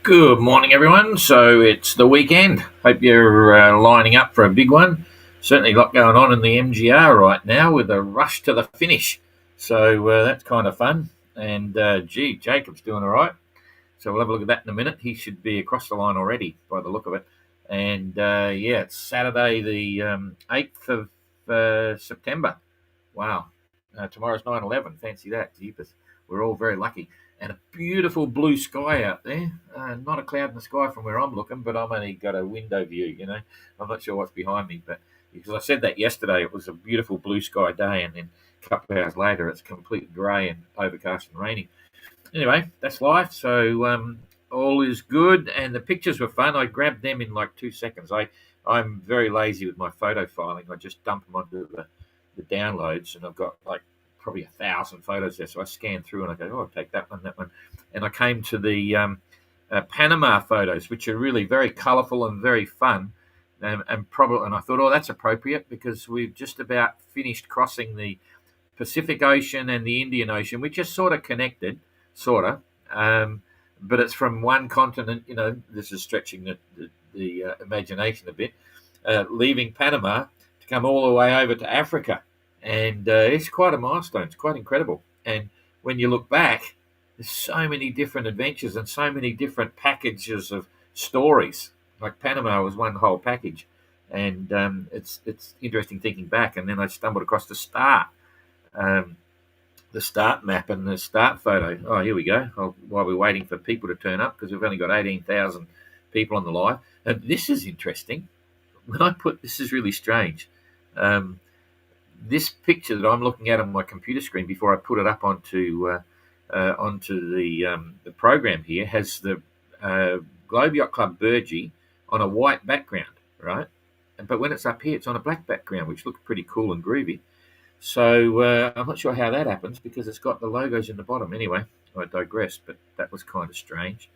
Good morning, everyone. So it's the weekend. Hope you're lining up for a big one. Certainly a lot going on in the MGR right now with a rush to the finish. So that's kind of fun. And Jacob's doing all right. So we'll have a look at that in a minute. He should be across the line already by the look of it. And it's Saturday, the 8th of September. Wow. Tomorrow's 9/11. Fancy that. Jeepers. We're all very lucky. And a beautiful blue sky out there. Not a cloud in the sky from where I'm looking, but I've only got a window view. I'm not sure what's behind me, but because I said that yesterday, it was a beautiful blue sky day, and then a couple of hours later, it's completely grey and overcast and raining. Anyway, that's life. So all is good, and the pictures were fun. I grabbed them in like 2 seconds. I'm very lazy with my photo filing. I just dump them onto the downloads, and I've got like probably 1,000 photos there. So I scan through and I go, oh, I'll take that one, and I came to the Panama photos, which are really very colourful and very fun. And I thought, oh, that's appropriate because we've just about finished crossing the Pacific Ocean and the Indian Ocean, which are sort of connected, but it's from one continent. This is stretching the imagination a bit. Leaving Panama to come all the way over to Africa, and it's quite a milestone. It's quite incredible. And when you look back, there's so many different adventures and so many different packages of stories. Like Panama was one whole package, and it's interesting thinking back. And then I stumbled across the start map and the start photo. Oh, here we go. While we're waiting for people to turn up, because we've only got 18,000 people on the live. And this is interesting. This is really strange. This picture that I'm looking at on my computer screen before I put it up onto the program here has the Globe Yacht Club Burgee on a white background, right? But when it's up here, it's on a black background, which looks pretty cool and groovy. So I'm not sure how that happens because it's got the logos in the bottom. Anyway, I digress, but that was kind of strange.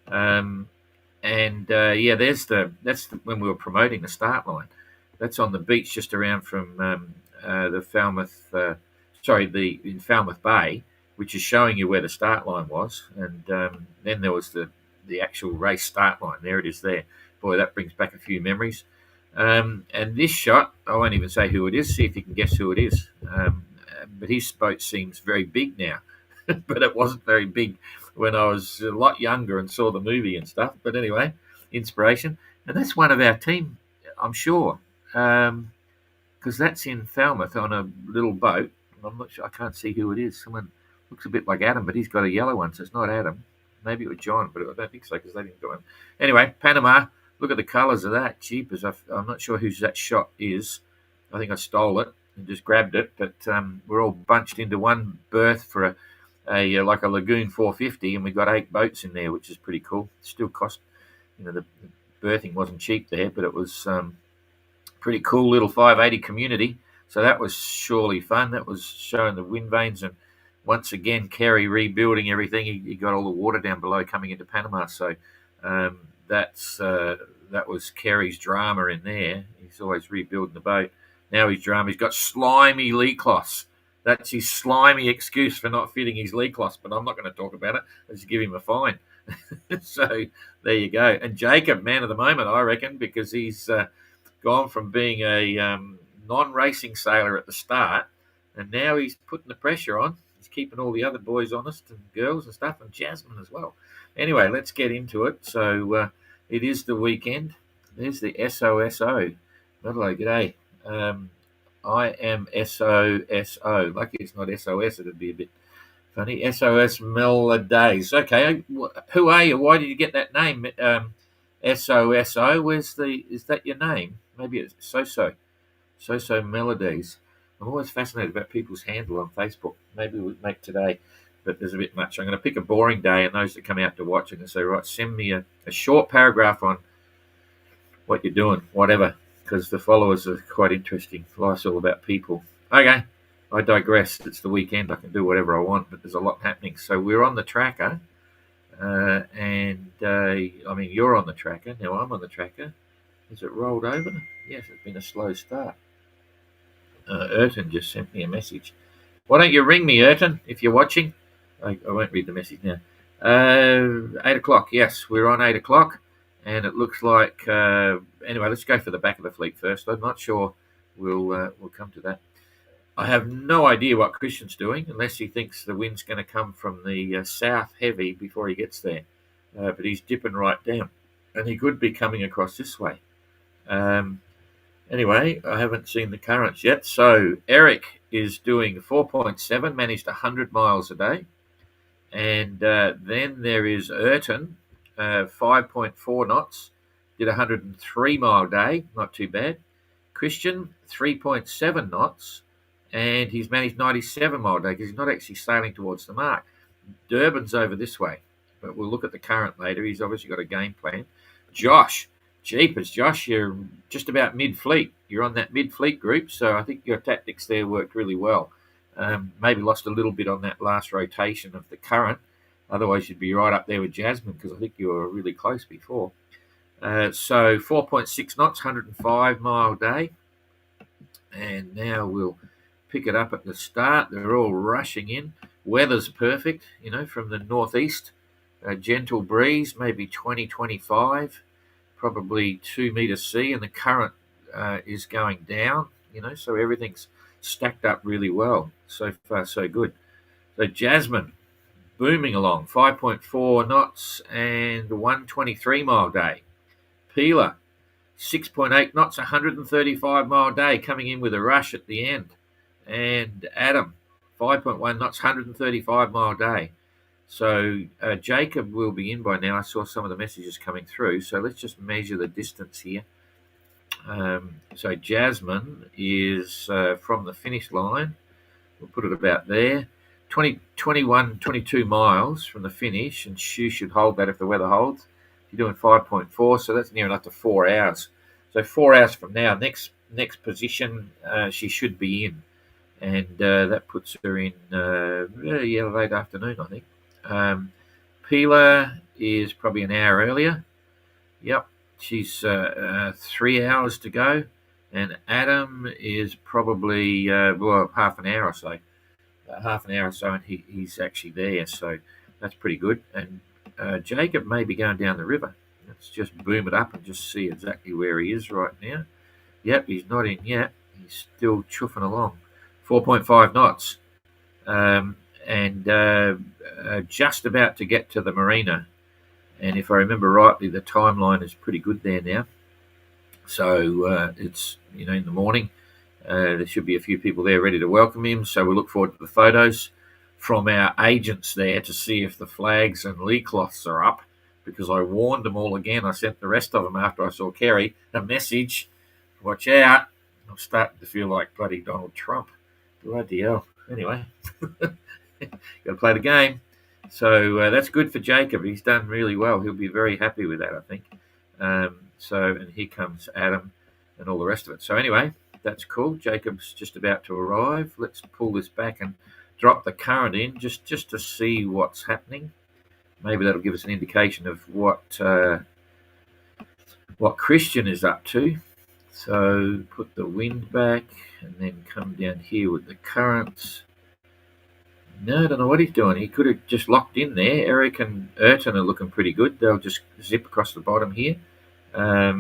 That's when we were promoting the start line. That's on the beach just around from in Falmouth Bay, which is showing you where the start line was. And then there was the actual race start line. There it is there. Boy, that brings back a few memories. And this shot, I won't even say who it is. See if you can guess who it is. But his boat seems very big now, but it wasn't very big when I was a lot younger and saw the movie and stuff. But anyway, inspiration. And that's one of our team, I'm sure, because that's in Falmouth on a little boat. I'm not sure. I can't see who it is. Someone looks a bit like Adam, but he's got a yellow one, so it's not Adam. Maybe it was John, but I don't think so because they didn't go in. Anyway, Panama. Look at the colours of that. Jeepers. I'm not sure whose that shot is. I think I stole it and just grabbed it. But we're all bunched into one berth for like a Lagoon 450, and we've got 8 boats in there, which is pretty cool. Still cost, the berthing wasn't cheap there, but it was pretty cool little 580 community. So that was surely fun. That was showing the wind vanes, and once again, Kerry rebuilding everything. He got all the water down below coming into Panama. So that was Kerry's drama in there. He's always rebuilding the boat. Now his drama, he's got slimy lee cloths. That's his slimy excuse for not fitting his lee cloths, but I'm not going to talk about it. I'll just give him a fine. So there you go. And Jacob, man of the moment, I reckon, because he's gone from being a non-racing sailor at the start, and now he's putting the pressure on. He's keeping all the other boys honest, and girls and stuff, and Jasmine as well. Anyway, let's get into it. So it is the weekend. There's the SOSO. Hello, g'day. I am SOSO. Lucky it's not SOS. It'd be a bit funny. SOS Melodies. Okay, who are you? Why did you get that name? SOSO. Is that your name? Maybe it's SOSO Melodies. I'm always fascinated about people's handle on Facebook. Maybe we'll make today, but there's a bit much. I'm going to pick a boring day, and those that come out to watch, and say, right, send me a short paragraph on what you're doing, whatever, because the followers are quite interesting. Life's all about people. Okay, I digress. It's the weekend. I can do whatever I want, but there's a lot happening. So we're on the tracker, you're on the tracker. Now I'm on the tracker. Is it rolled over? Yes, it's been a slow start. Erton just sent me a message. Why don't you ring me, Erton, if you're watching? I won't read the message now. 8 o'clock, yes, we're on 8 o'clock, and it looks like, anyway, let's go for the back of the fleet first. I'm not sure we'll come to that. I have no idea what Christian's doing, unless he thinks the wind's going to come from the south heavy before he gets there. But he's dipping right down, and he could be coming across this way. Anyway, I haven't seen the currents yet. So Eric is doing 4.7, managed 100 miles a day. And then there is Ayrton, 5.4 knots, did a 103 mile day, not too bad. Christian, 3.7 knots, and he's managed 97 mile day because he's not actually sailing towards the mark. Durban's over this way, but we'll look at the current later. He's obviously got a game plan. Josh, jeepers, Josh, you're just about mid-fleet. You're on that mid-fleet group, so I think your tactics there worked really well. Maybe lost a little bit on that last rotation of the current. Otherwise, you'd be right up there with Jasmine because I think you were really close before. So 4.6 knots, 105 mile day. And now we'll pick it up at the start. They're all rushing in. Weather's perfect, from the northeast. A gentle breeze, maybe 20, 25, probably 2 meters C, and the current is going down, so everything's stacked up really well. So far, so good. So Jasmine, booming along, 5.4 knots and 123 mile day. Peeler, 6.8 knots, 135 mile day, coming in with a rush at the end. And Adam, 5.1 knots, 135 mile day. So Jacob will be in by now. I saw some of the messages coming through. So let's just measure the distance here. So Jasmine is from the finish line. We'll put it about there. 21, 22 miles from the finish, and she should hold that if the weather holds. You're doing 5.4, so that's near enough to 4 hours. So 4 hours from now, next position, she should be in. And that puts her in late afternoon, I think. Peeler is probably an hour earlier. Yep, she's 3 hours to go. And Adam is probably, half an hour or so. Half an hour or so, and he's actually there. So that's pretty good. And Jacob may be going down the river. Let's just boom it up and just see exactly where he is right now. Yep, he's not in yet. He's still chuffing along. 4.5 knots. And just about to get to the marina. And if I remember rightly, the timeline is pretty good there now. So it's, in the morning. There should be a few people there ready to welcome him. So we look forward to the photos from our agents there to see if the flags and lee cloths are up, because I warned them all again. I sent the rest of them after I saw Kerry a message. Watch out. I'm starting to feel like bloody Donald Trump. Bloody hell. Anyway, got to play the game. So that's good for Jacob. He's done really well. He'll be very happy with that, I think. And here comes Adam and all the rest of it. So anyway, that's cool. Jacob's just about to arrive. Let's pull this back and drop the current in just to see what's happening. Maybe that'll give us an indication of what Christian is up to. So put the wind back and then come down here with the currents. No, I don't know what he's doing. He could have just locked in there. Eric and Ayrton are looking pretty good. They'll just zip across the bottom here. I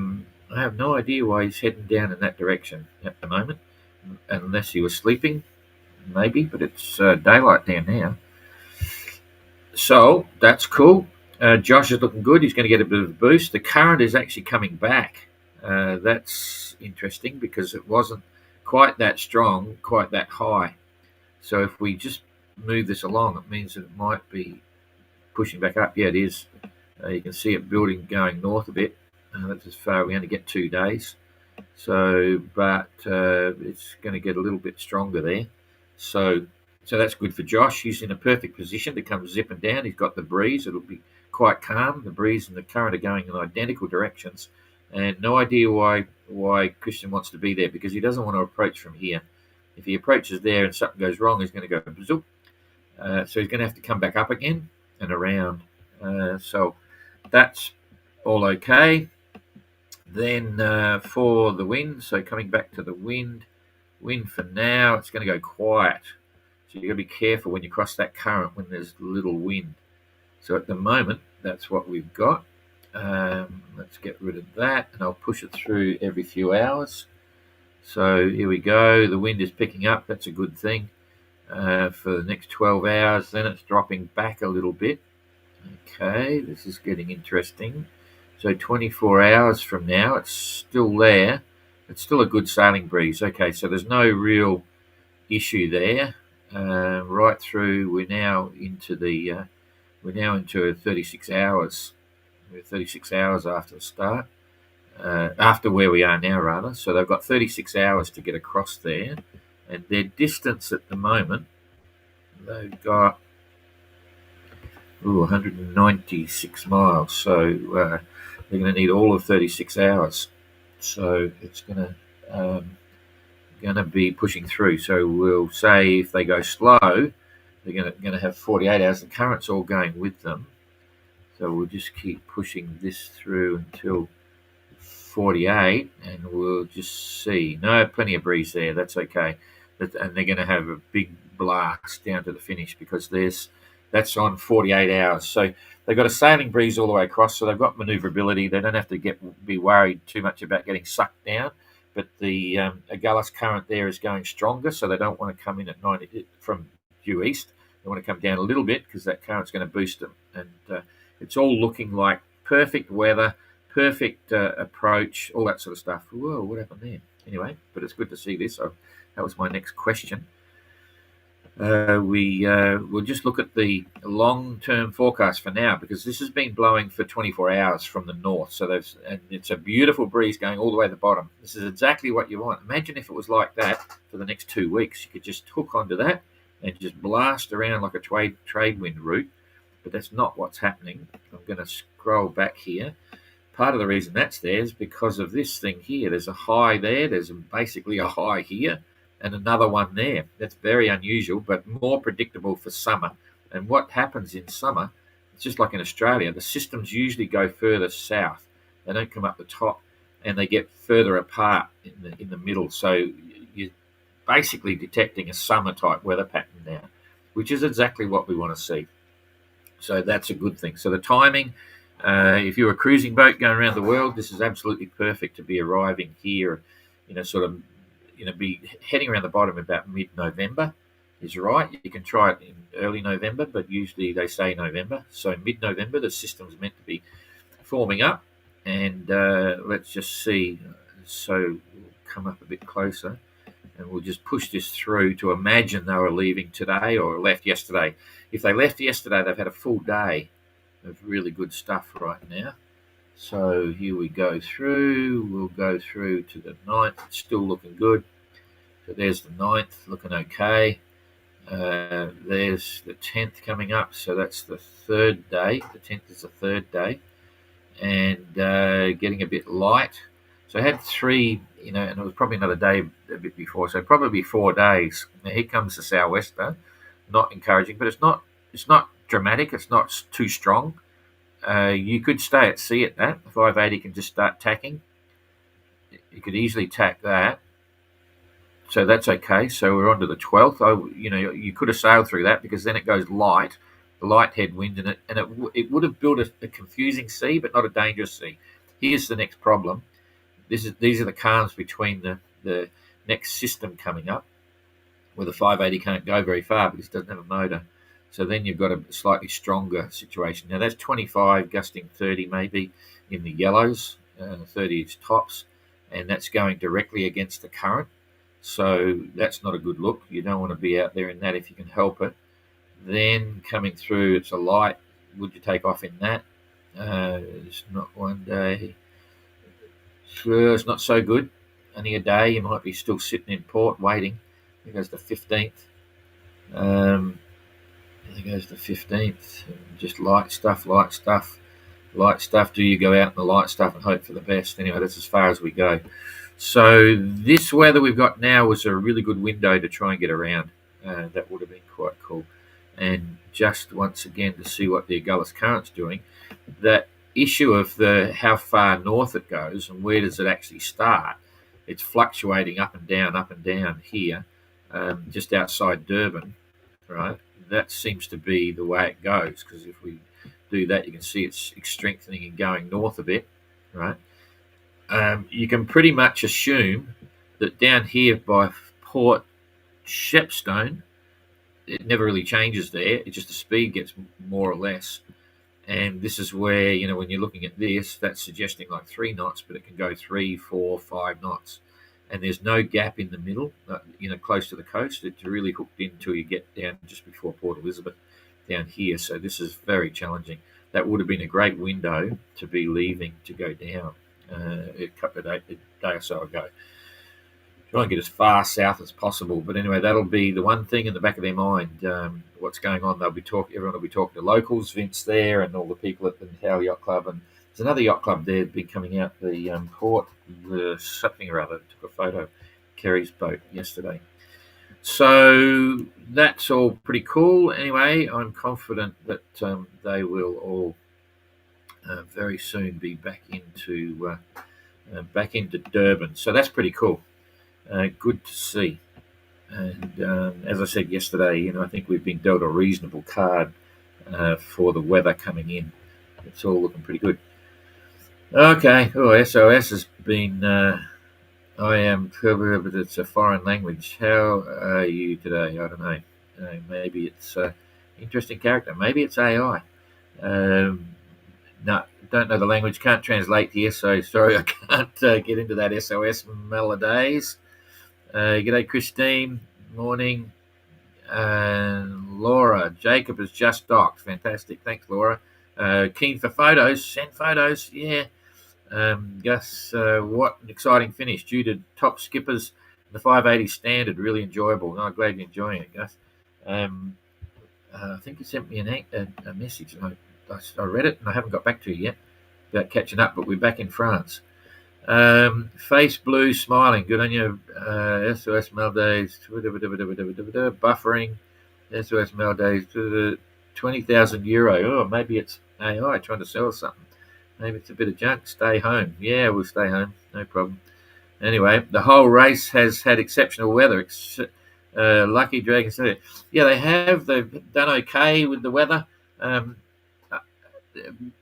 have no idea why he's heading down in that direction at the moment, unless he was sleeping, maybe, but it's daylight down now. So that's cool. Josh is looking good. He's going to get a bit of a boost. The current is actually coming back. That's interesting because it wasn't quite that strong, quite that high. So if we just move this along, it means that it might be pushing back up. Yeah, it is. You can see it building, going north a bit. That's as far. We only get 2 days. So, but it's going to get a little bit stronger there. So that's good for Josh. He's in a perfect position to come zipping down. He's got the breeze. It'll be quite calm. The breeze and the current are going in identical directions. And no idea why Christian wants to be there, because he doesn't want to approach from here. If he approaches there and something goes wrong, he's going to go zoop. So he's going to have to come back up again and around. So that's all okay. Then for the wind, so coming back to the wind for now, it's going to go quiet. So you've got to be careful when you cross that current when there's little wind. So at the moment, that's what we've got. Let's get rid of that, and I'll push it through every few hours. So here we go. The wind is picking up. That's a good thing. For the next 12 hours, then it's dropping back a little bit. Okay, this is getting interesting. So 24 hours from now, it's still there. It's still a good sailing breeze. Okay, so there's no real issue there. Right through, we're now into 36 hours. We're 36 hours after the start, after where we are now, rather. So they've got 36 hours to get across there, and their distance at the moment, they've got 196 miles. So they're going to need all of 36 hours. So it's going to be pushing through. So we'll say if they go slow, they're going to have 48 hours. The current's all going with them. So we'll just keep pushing this through until 48, and we'll just see. No, plenty of breeze there. That's okay. And they're going to have a big blast down to the finish because that's on 48 hours. So they've got a sailing breeze all the way across, so they've got manoeuvrability. They don't have to be worried too much about getting sucked down. But the Agulhas current there is going stronger, so they don't want to come in at 90 from due east. They want to come down a little bit because that current's going to boost them. And it's all looking like perfect weather, perfect approach, all that sort of stuff. Whoa, what happened there? Anyway, but it's good to see this. So that was my next question. We'll just look at the long-term forecast for now because this has been blowing for 24 hours from the north. And it's a beautiful breeze going all the way to the bottom. This is exactly what you want. Imagine if it was like that for the next 2 weeks. You could just hook onto that and just blast around like a trade wind route. But that's not what's happening. I'm going to scroll back here. Part of the reason that's there is because of this thing here. There's a high there. There's basically a high here and another one there. That's very unusual, but more predictable for summer. And what happens in summer, it's just like in Australia, the systems usually go further south. They don't come up the top, and they get further apart in the middle. So you're basically detecting a summer-type weather pattern now, which is exactly what we want to see. So that's a good thing. So the timing, if you're a cruising boat going around the world, this is absolutely perfect to be arriving here, be heading around the bottom about mid-November is right. You can try it in early November, but usually they say November. So mid-November, the system's meant to be forming up. And let's just see. So we'll come up a bit closer, and we'll just push this through to imagine they were leaving today or left yesterday. If they left yesterday, they've had a full day of really good stuff right now. So here we go through. We'll go through to the 9th. It's still looking good. So there's the 9th, looking okay. There's the 10th coming up. So that's the third day. The 10th is the third day. And getting a bit light. So I had 3, and it was probably another day a bit before. So probably 4 days. Now here comes the sou'wester. Not encouraging, but it's not dramatic. It's not too strong. You could stay at sea at that. 580 can just start tacking. You could easily tack that. So that's okay. So we're on to the 12th. You could have sailed through that because then it goes light, the light headwind, and it would have built a confusing sea, but not a dangerous sea. Here's the next problem. These are the calms between the next system coming up, where the 580 can't go very far because it doesn't have a motor. So then you've got a slightly stronger situation. Now that's 25, gusting 30 maybe in the yellows, 30 is tops, and that's going directly against the current. So that's not a good look. You don't want to be out there in that if you can help it. Then coming through, it's a light. Would you take off in that? It's not one day. It's not so good. Only a day. You might be still sitting in port waiting. There goes the 15th. There goes the 15th. Just light stuff. Do you go out in the light stuff and hope for the best? Anyway, that's as far as we go. So this weather we've got now was a really good window to try and get around. That would have been quite cool. And just once again to see what the Agulhas current's doing, that issue of how far north it goes and where does it actually start, it's fluctuating up and down here, just outside Durban, right? That seems to be the way it goes, because if we do that, you can see it's strengthening and going north a bit, right? You can pretty much assume that down here by Port Shepstone, it never really changes there. It's just the speed gets more or less. And this is where, when you're looking at this, that's suggesting like 3 knots, but it can go 3, 4, 5 knots. And there's no gap in the middle, close to the coast. It's really hooked in until you get down just before Port Elizabeth down here. So this is very challenging. That would have been a great window to be leaving to go down a day or so ago. Try and get as far south as possible. But anyway, that'll be the one thing in the back of their mind. What's going on? Everyone will be talking to locals, Vince there, and all the people at the Howell Yacht Club. And there's another yacht club there been coming out the port, something or other. Took a photo of Kerry's boat yesterday. So that's all pretty cool. Anyway, I'm confident that they will all very soon be back into Durban. So that's pretty cool. Good to see. And as I said yesterday, I think we've been dealt a reasonable card for the weather coming in. It's all looking pretty good. Okay. Oh, SOS has been. I am. But it's a foreign language. How are you today? I don't know. Maybe it's interesting character. Maybe it's AI. No, don't know the language. Can't translate here. So sorry, I can't get into that SOS melodies. G'day, Christine. Morning. And Laura. Jacob has just docked. Fantastic. Thanks, Laura. Keen for photos. Send photos. Yeah. Gus, what an exciting finish. Due to top skippers, the 580 standard. Really enjoyable. I'm glad you're enjoying it, Gus. I think you sent me a message. I read it and I haven't got back to you yet about catching up, but we're back in France. Face blue, smiling. Good on you. SOS Maldays. Buffering. SOS Maldays. 20,000 euro. Oh, maybe it's AI trying to sell something. Maybe it's a bit of junk. Stay home. Yeah, we'll stay home. No problem. Anyway, the whole race has had exceptional weather. Lucky Dragon said it. Yeah, they have. They've done okay with the weather.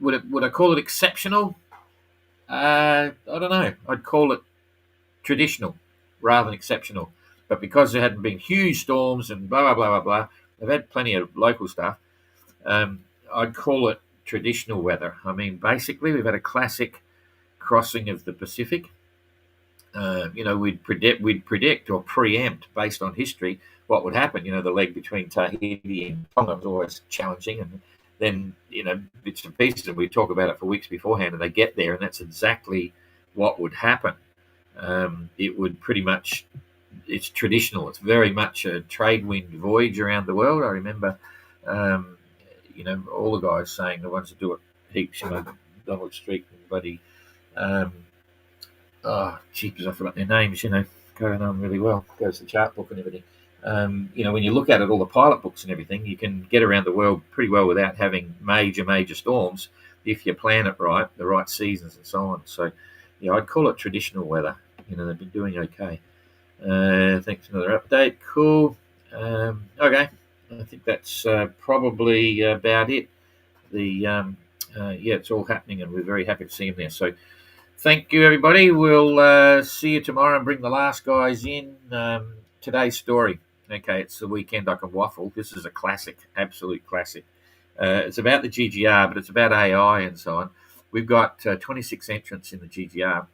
Would I call it exceptional? I don't know. I'd call it traditional rather than exceptional. But because there hadn't been huge storms and blah, blah, blah, blah, blah, they've had plenty of local stuff. I'd call it traditional weather. I mean, basically, we've had a classic crossing of the Pacific. We'd predict or preempt based on history what would happen. The leg between Tahiti and Tonga was always challenging, and then bits and pieces, and we talk about it for weeks beforehand, and they get there, and that's exactly what would happen. It would pretty much, it's traditional. It's very much a trade wind voyage around the world. I remember, all the guys saying, the ones that do it heaps, Donald Street and bloody, cheapers, I forgot their names, going on really well. Goes to the chart book and everything. When you look at it, all the pilot books and everything, you can get around the world pretty well without having major storms if you plan it right, the right seasons and so on. So, I'd call it traditional weather. They've been doing okay. Thanks for another update. Cool. Okay. I think that's probably about it. It's all happening, and we're very happy to see him there. So, thank you, everybody. We'll see you tomorrow and bring the last guys in. Today's story. Okay, it's the weekend I can waffle. This is a classic, absolute classic. It's about the GGR, but it's about AI and so on. We've got 26 entrants in the GGR.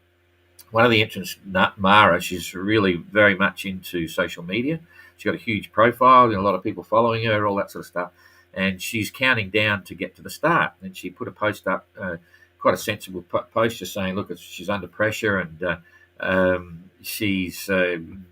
One of the entrants, Mara, she's really very much into social media. She's got a huge profile, a lot of people following her, all that sort of stuff. And she's counting down to get to the start. And she put a post up, quite a sensible post, just saying, look, she's under pressure, and she's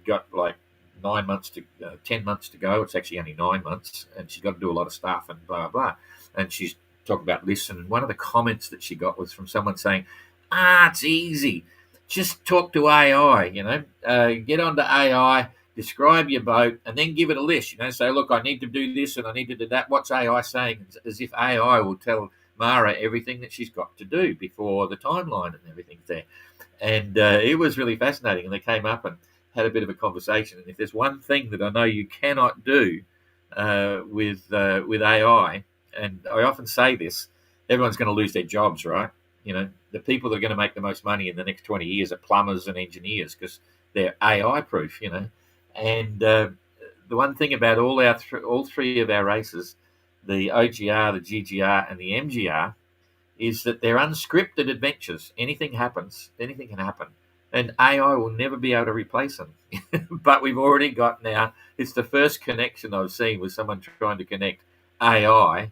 got like 10 months to go. It's actually only 9 months, and she's got to do a lot of stuff and blah, blah. And she's talking about this, and one of the comments that she got was from someone saying, it's easy. Just talk to AI, get onto AI, describe your boat, and then give it a list, say, look, I need to do this and I need to do that. What's AI saying? As if AI will tell Mara everything that she's got to do before the timeline and everything's there. And it was really fascinating, and they came up and had a bit of a conversation. And if there's one thing that I know you cannot do with AI, and I often say this, everyone's going to lose their jobs, right? The people that are going to make the most money in the next 20 years are plumbers and engineers because they're AI proof, And the one thing about all three of our races, the OGR, the GGR, and the MGR, is that they're unscripted adventures. Anything happens, anything can happen. And AI will never be able to replace them. But we've already got now, it's the first connection I've seen with someone trying to connect AI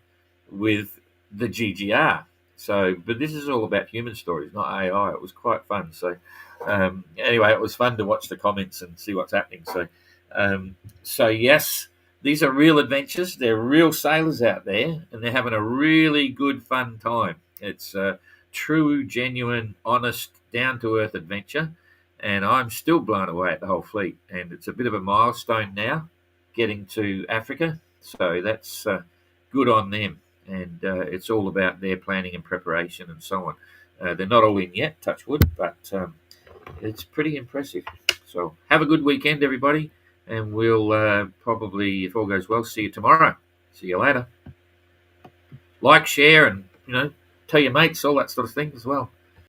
with the GGR. So, but this is all about human stories, not AI. It was quite fun. So, anyway, it was fun to watch the comments and see what's happening. So yes, these are real adventures. They're real sailors out there, and they're having a really good, fun time. It's a true, genuine, honest, down-to-earth adventure, and I'm still blown away at the whole fleet. And it's a bit of a milestone now, getting to Africa. So that's good on them. And it's all about their planning and preparation and so on. They're not all in yet, touch wood, but it's pretty impressive. So have a good weekend, everybody, and we'll probably, if all goes well, see you tomorrow. See you later. Like, share, and tell your mates, all that sort of thing as well.